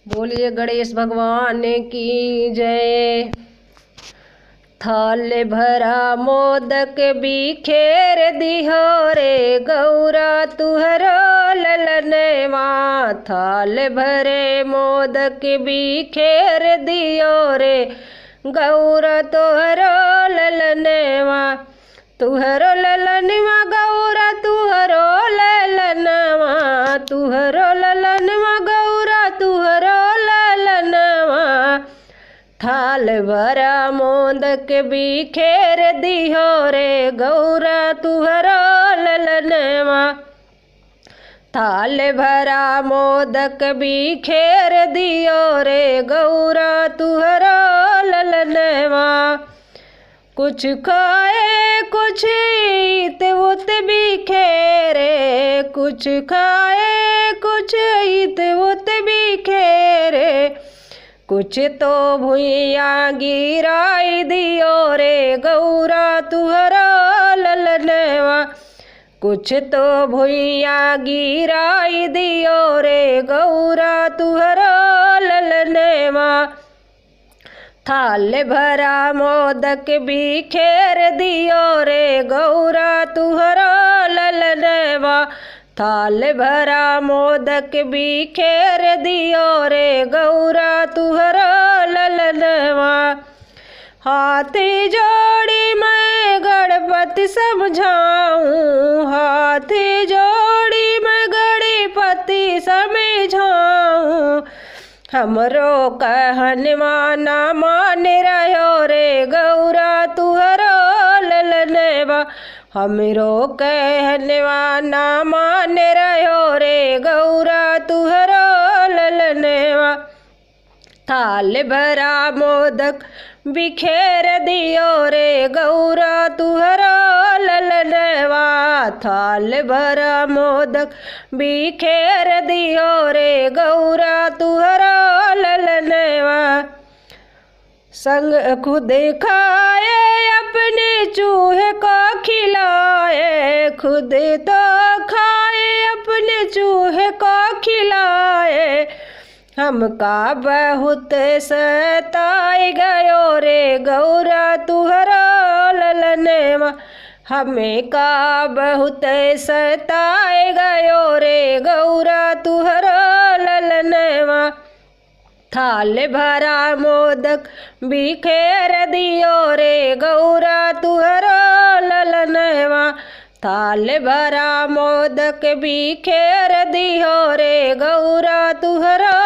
बोलिए गणेश भगवान की जय। थाल भरा मोदक बिखेर दिहो रे गौरा तुहरो ललनवा। थाल भरे मोदक बिखेर दियो रे गौरा तुहरो ललनवा। तुहरो ललनवा गौरा तुहरो ललनवा। तुहरो ललनवा गौरा तुहरो ललनवा। थाल भरा मोदक बिखेर दिहो रे गौरा तुहरो ललनवा। थाल भरा मोदक बिखेर दियो रे गौरा तुहरो ललनवा। कुछ खाए कुछ ईत उत बिखेरे। कुछ खाए कुछ ईत उत बिखेरे। कुछ तो भुइया गिराई दियो रे गौरा तुहरो ललनवा। कुछ तो भुइया गिराई दियो रे गौरा तुहरो ललनवा। थाल भरा मोदक बिखेर दियो रे गौरा तुहरो ललनवा। थाल भरा मोदक बिखेर दियो रे गौरा तुहरो ललनवा। हाथी जोड़ी मैं गणपति समझाऊं। हाथी जोड़ी मैं गणपति समझाऊं। हमरो कहनवा ना मान रहो रे गौरा तुहरो ललनवा। हमरो कहनवा ना मान रहो रे गौरा तुहरो ललनवा। थाल भरा मोदक बिखेर दियो रे गौरा तुहरो ललनवा। थाल भरा मोदक बिखेर दियो रे गौरा तुहरो ललनवा। संग खुद खाए अपने चूहे को खिलाए। खुद तो खाए अपने चूहे को खिलाए। हमका बहुत सताई गयो रे गौरा तुहरो ललनवा। हमें का बहुत सताई गयो रे गौरा तुहरो ललनवा। थाल भरा मोदक बिखेर दियो रे गौरा तुहरो ललनवा। थाल भरा मोदक बिखेर दियो रे गौरा तुहरो